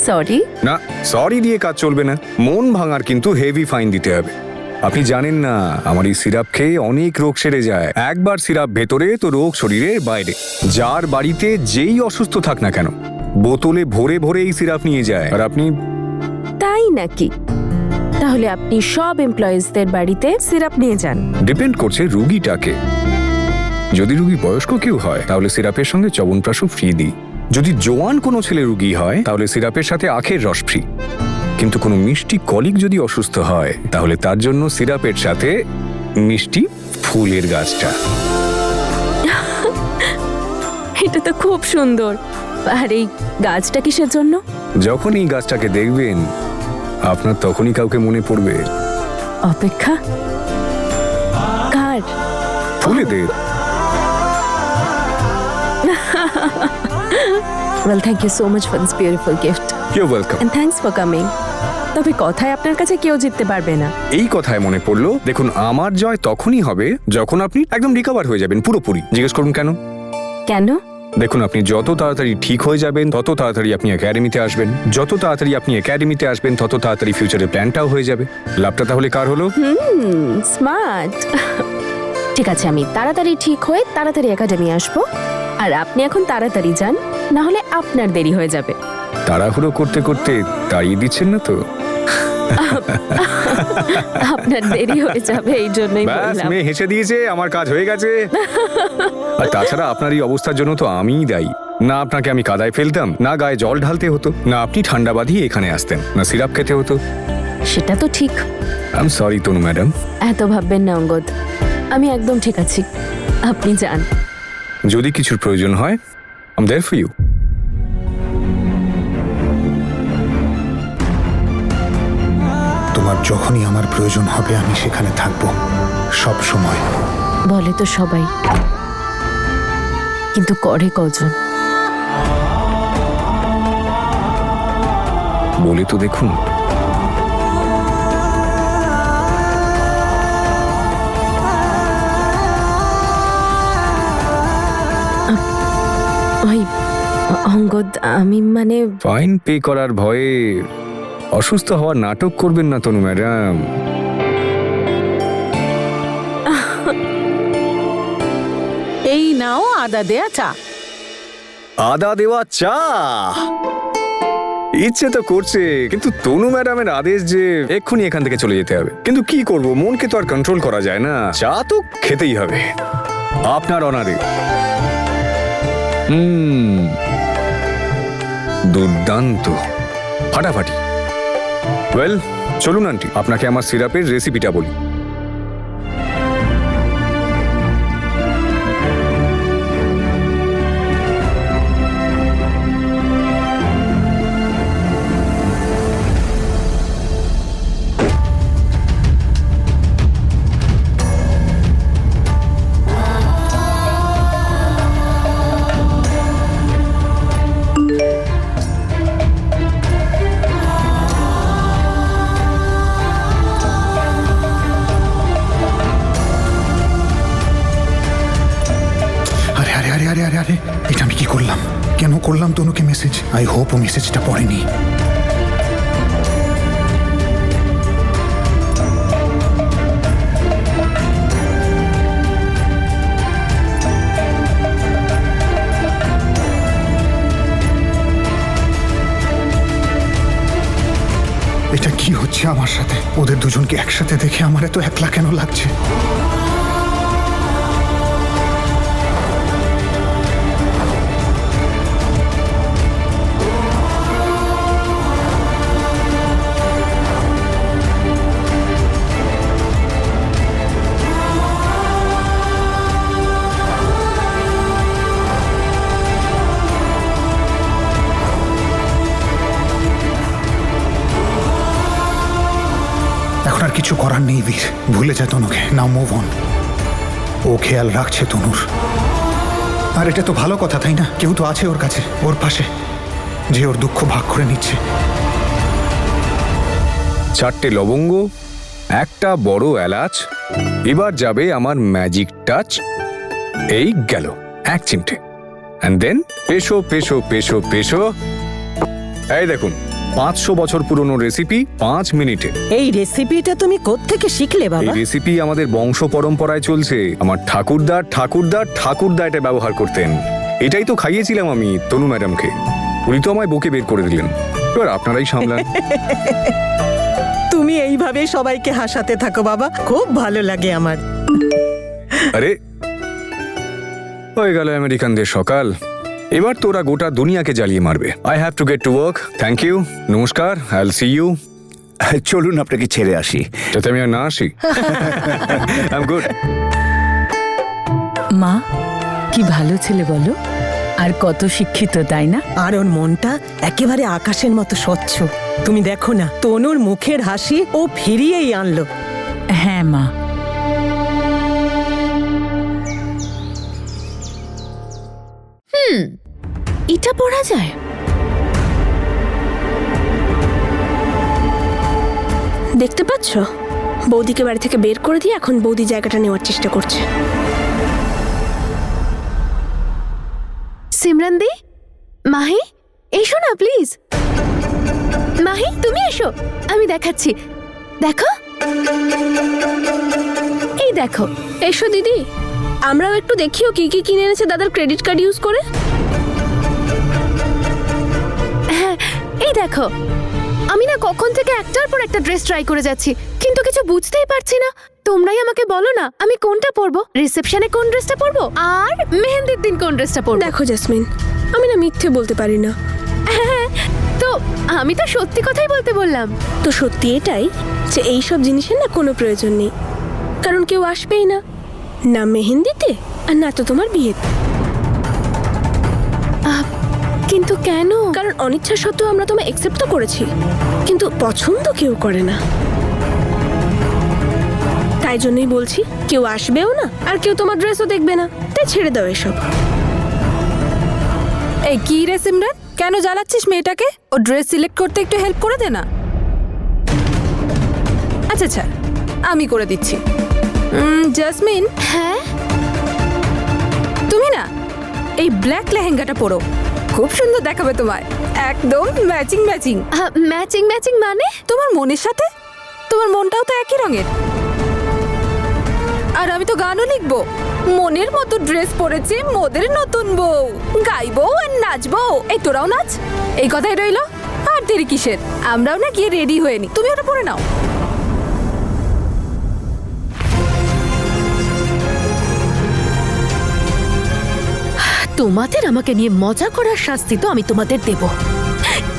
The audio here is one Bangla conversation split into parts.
সরি। না, সরি দিয়ে কাজ চলবে না। মন ভাঙার কিন্তু হেভি ফাইন দিতে হবে। আপনি জানেন না, আমার এই সিরাপ খেয়ে অনেক রোগ সেরে যায়। একবার সিরাপ ভেতরে তো রোগ শরীরের বাইরে। যার বাড়িতে যেই অসুস্থ থাক না কেন, বোতলে ভরে ভরে এই সিরাপ নিয়ে যায়। আর আপনি? তাই নাকি? তাহলে আপনি সব এমপ্লয়িজদের বাড়িতে সিরাপ নিয়ে যান? ডিপেন্ড করছে রুগীটাকে। যদি রুগী বয়স্ক কেউ হয় তাহলে সিরাপের সঙ্গে চ্যবনপ্রাশও ফ্রি দিই। যদি জোয়ান কোনো ছেলে রুগী হয় তাহলে সিরাপের সাথে আখের রস ফ্রি। কিন্তু কোনো মিষ্টি কলিগ যদি অসুস্থ হয় তাহলে তার জন্য সিরাপের সাথে মিষ্টি ফুলের গাছটা। এটা তো খুব সুন্দর। আর এই গাছটা কিসের জন্য? যখন এই গাছটাকে দেখবেন আপনার তখনই কাউকে মনে পড়বে। অপেক্ষা কার? ফুলেদের। Well, thank you so much for this beautiful gift. You're welcome. And thanks for coming. তবে কথায় আপনার কাছে কেউ জিততে পারবে না। এই কথায় মনে পড়লো, দেখুন আমার জয় তখনই হবে যখন আপনি একদম রিকভার হয়ে যাবেন পুরোপুরি। জিজ্ঞেস করুন কেন? কেন? দেখুন, আপনি যত তাড়াতাড়ি ঠিক হয়ে যাবেন তত তাড়াতাড়ি আপনি একাডেমিতে আসবেন। যত তাড়াতাড়ি আপনি একাডেমিতে আসবেন তত তাড়াতাড়ি ফিউচারের প্ল্যানটাও হয়ে যাবে। লাভটা তাহলে কার হলো? স্মার্ট। ঠিক আছে, আমি তাড়াতাড়ি ঠিক হয়ে তাড়াতাড়ি একাডেমি আসবো, আর আপনি এখন তাড়াতাড়ি যান, না হলে আপনার দেরি হয়ে যাবে। তাড়াহুড়ো করতে করতে তাড়িয়ে দিচ্ছেন না তো? আপনার দেরি হয়ে যাবে, এই জন্যই ব্যাস, বললাম। মেয়ে হেসে দিয়েছে, আমার কাজ হয়ে গেছে। আর তাছাড়া আপনার এই অবস্থার জন্য তো আমিই দায়ী। না আপনাকে আমি কাদায় ফেলতাম, না গায়ে জল ঢালতে হতো, না আপনি ঠান্ডা বাঁধিয়ে এখানে আসতেন, না সিরাপ খেতে হতো। সেটা তো ঠিক। I am sorry Tanu madam. এত ভাববেন না অঙ্গদ, আমি একদম ঠিক আছি, আপনি যান। যদি কিছুর প্রয়োজন হয়, I am there for you. তোমার যখনই আমার প্রয়োজন হবে আমি সেখানে থাকবো, সব সময়। বলে তো সবাই, কিন্তু করে কজন? বলে তো দেখুন। ওই অঙ্গদ, আমি মানে ফাইন পে করার ভয়ে অসুস্থ হওয়ার নাটক করবেন না তনু ম্যাডাম। এই নাও আদা দেয়া চা। আদা দেওয়া চা? ইচ্ছে তো করছে, কিন্তু তনু ম্যাডামের আদেশ যে এক্ষুনি এখান থেকে চলে যেতে হবে। কিন্তু কি করব, মনকে তো আর কন্ট্রোল করা যায় না। চা তো খেতেই হবে আপনার অনারে। দুর্দান্ত, ফাটাফাটি। ওয়েল, চলুন আন্টি, আপনাকে আমার সিরাপের রেসিপিটা বলি। আরে এটা আমি কি করলাম? কেন করলাম তনুকে মেসেজ? আই হোপ ও মেসেজটা পড়েনি। এটা কি হচ্ছে আমার সাথে? ওদের দুজনকে একসাথে দেখে আমার এত একলা কেন লাগছে? এখন আর কিছু করার নেই বীর, ভুলে যা তনুকে। নাও মুভ অন। ও খেয়াল রাখছে তনুর। আর এটা তো ভালো কথা, তাই না? কেউ তো আছে ওর কাছে, ওর পাশে, যে ওর দুঃখ ভাগ করে নিচ্ছে। 4টে লবঙ্গ, একটা বড় এলাচ, এবার যাবে আমার ম্যাজিক টাচ। এই গেল 1 চিমটে। And then পেশো পেশো পেশো পেশো। এই দেখুন, 500 বছর পুরনো রেসিপি 5 মিনিটে। এই রেসিপিটা তুমি কোত্থেকে শিখলে এই বাবা? রেসিপি আমাদের বংশ পরম্পরায় চলছে। আমার ঠাকুরদা ঠাকুরদা ঠাকুরদা এটা ব্যবহার করতেন। এটাই তো খাইয়েছিলাম আমি তনু ম্যাডামকে। উনি তো আমায় বকে বের করে দিলেন। এবার আপনারাই সামলান। তুমি এইভাবে সবাইকে হাসাতে থাকো বাবা, খুব ভালো লাগে আমার। আরে হয়ে গেল আমেরিকানদের সকাল। এবার তোরা গোটা দুনিয়াকে জ্বালিয়ে মারবে। I have to get to work. Thank you, নমস্কার, আই উইল সি ইউ। চলুন আপনাকে ছেড়ে আসি। যাতে আমি আর না আসি। I am good. মা কি ভালো ছেলে বলো, আর কত শিক্ষিত তাই না? আর ওর মনটা একেবারে আকাশের মতো স্বচ্ছ। তুমি দেখো না, তনুর মুখের হাসি ও ফিরিয়েই আনলো। হ্যাঁ মা। এটা পড়া যায়? দেখতে পাচ্ছ, বৌদিকে বাড়ি থেকে বের করে দিয়ে এখন বৌদি জায়গাটা নেওয়ার চেষ্টা করছে। সিমরান দি, মাহি এসো না প্লিজ। মাহি তুমি এসো, আমি দেখাচ্ছি। দেখো, এই দেখো। এসো দিদি, আমরাও একটু দেখিও কি কি কিনে এনেছে দাদার ক্রেডিট কার্ড ইউজ করে। হ্যাঁ, এই দেখো। আমি না কখন থেকে একটার পর একটা ড্রেস ট্রাই করে যাচ্ছি, কিন্তু কিছু বুঝতেই পারছি না। তোমরাই আমাকে বলো না আমি কোনটা পরবো, রিসেপশনে কোন ড্রেসটা পরবো আর মেহেন্দির দিন কোন ড্রেসটা পরবো। দেখো জেসমিন, আমি না মিথ্যে বলতে পারি না। হ্যাঁ, তো আমি তো সত্যি কথাই বলতে বললাম। তো সত্যি এটাই যে এইসব জিনিসের না কোনো প্রয়োজন নেই, কারণ কেউ আসবেই না, না মেহেন্দিতে আর না তো তোমার বিয়েতে। কিন্তু কেন? কারণ অনিচ্ছা সত্ত্বেও আমরা তোমায় একসেপ্ট তো করেছি, কিন্তু পছন্দ কেউ করে না। তাই জন্যই বলছি, কেউ আসবেও না আর কেউ তোমার ড্রেসও দেখবে না, তাই ছেড়ে দাও এসব। এই কি রে সিমরান, কেন জ্বালাচ্ছিস মেয়েটাকে? ও ড্রেস সিলেক্ট করতে একটু হেল্প করে দে না। আচ্ছা আচ্ছা, আমি করে দিচ্ছি। জাসমিন, হ্যাঁ, তুমি না এই ব্ল্যাক লেহেঙ্গাটা পরো, খুব সুন্দর দেখাবে তোমায়, একদম ম্যাচিং ম্যাচিং। ম্যাচিং ম্যাচিং মানে? তোমার মনের সাথে, তোমার মনটাও তো একই রঙের। আর আমি তো গানও লিখবো, মনের মতো ড্রেস পরেছে মোদের নতুন বউ, গাইবো আর নাচবো। এই তোরাও নাচ, এই কথাই রইলো। আর দেরি কিসের, আমরাও না গিয়ে রেডি হয়ে নি, তুমি ওটা পরে নাও। তোমাদের আমাকে নিয়ে মজা করার শাস্তি তো আমি তোমাদের দেব।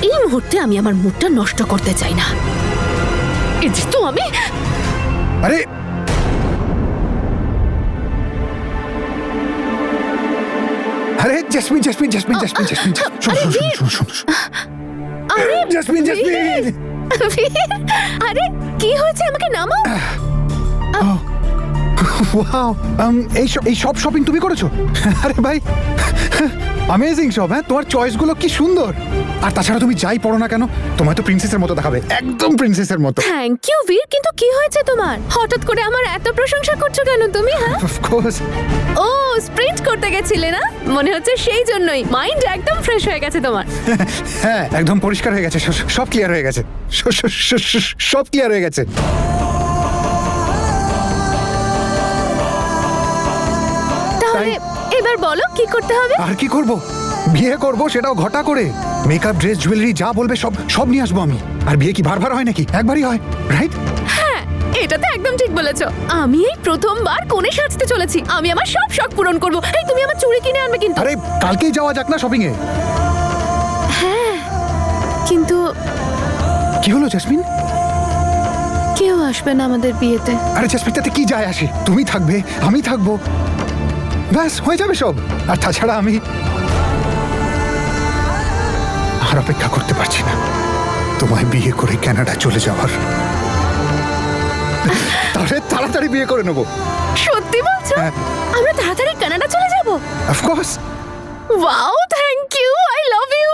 এই মুহূর্তে আমি আমার মুডটা নষ্ট করতে চাই না। এই যে তো আমি, আরে আরে jasmine jasmine jasmine jasmine jasmine, শোনো আরে জেসমিন জেসমিন। বীর, আরে কি হয়েছে, আমাকে নামাও। ওয়াও, এই সব শপিং তুমি করেছো? আরে ভাই, অ্যামেজিং সব। হ্যাঁ, তোমার চয়েসগুলো কি সুন্দর। আর তাছাড়া তুমি যাই পড়ো না কেন, তোমায় তো প্রিন্সেসের মতো দেখাবে, একদম প্রিন্সেসের মতো। থ্যাংক ইউ বীর, কিন্তু কি হয়েছে তোমার? হঠাৎ করে আমার এত প্রশংসা করছো কেন তুমি? হ্যাঁ, অফকোর্স। ও স্প্রিন্ট করতে গেছিলে না? মনে হচ্ছে সেই জন্যই মাইন্ড একদম ফ্রেশ হয়ে গেছে তোমার। হ্যাঁ, একদম পরিষ্কার হয়ে গেছে, সব ক্লিয়ার হয়ে গেছে, সব ক্লিয়ার হয়ে গেছে। তাহলে এবার বলো কি করতে হবে? আর কি করব? বিয়ে করব, সেটাও ঘটা করে। মেকআপ, ড্রেস, জুয়েলারি যা বলবে সব নিয়ে আসবো আমি। আর বিয়ে কি বার হয় নাকি? একবারই হয়, রাইট? হ্যাঁ, এটা তো একদম ঠিক বলেছো। আমি এই প্রথমবার কোণে সাজতে চলেছি, আমি আমার সব শখ পূরণ করব। এই তুমি আমার চুড়ি কিনে আনবে কিন্তু। আরে কালকেই যাওয়া যাক না শপিং এ। হ্যাঁ, কিন্তু কি হলো জেসমিন? কেউ আসবে না আমাদের বিয়েতে। আরে জেসমিন, তাতে কি যায় আসে? তুমি থাকবে, আমি থাকবো, ব্যাস হয়ে যাবে সব। আর তাছাড়া আমি আর অপেক্ষা করতে পারছি না তোমায় বিয়ে করে কানাডা চলে যাওয়ার। তাহলে তাড়াতাড়ি বিয়ে করে নেবো। সত্যি বলছো? হ্যাঁ। আমরা তাড়াতাড়ি কানাডা চলে যাব? Of course. Wow, thank you, I love you.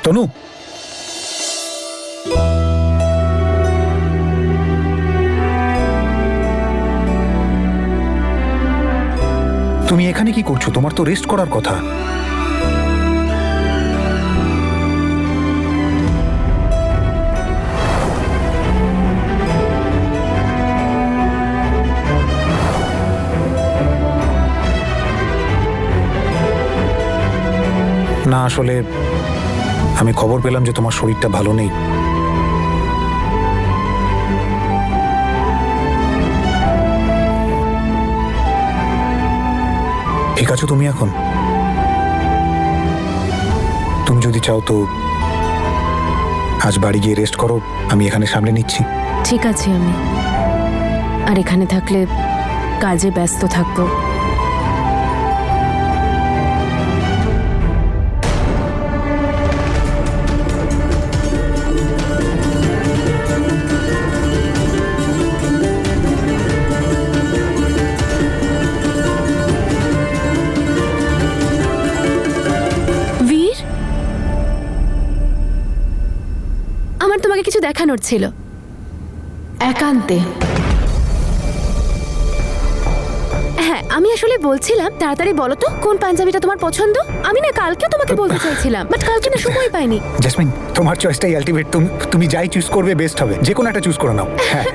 Tanu, তুমি এখানে কি করছো? তোমার তো রেস্ট করার কথা। না, আসলে আমি খবর পেলাম যে তোমার শরীরটা ভালো নেই। ঠিক আছো তুমি এখন? তুমি যদি চাও তো আজ বাড়ি গিয়ে রেস্ট করো, আমি এখানে সামলে নিচ্ছি। ঠিক আছে, আমি আর এখানে থাকলে কাজে ব্যস্ত থাকবো। বীর, আমার তোমাকে কিছু দেখানোর ছিল, একান্তে। হ্যাঁ, আমি আসলে বলছিলাম, তাড়াতাড়ি বলো তো কোন পাঞ্জাবিটা তোমার পছন্দ। আমি না কালকেও তোমাকে বলতে চাইছিলাম, বাট কালকে না সময় পাইনি। জেসমিন, তোমার চয়েসটাই আলটিমেট। তুমি যাই চুজ করবে বেস্ট হবে। যে কোনো একটা চুজ করে নাও। হ্যাঁ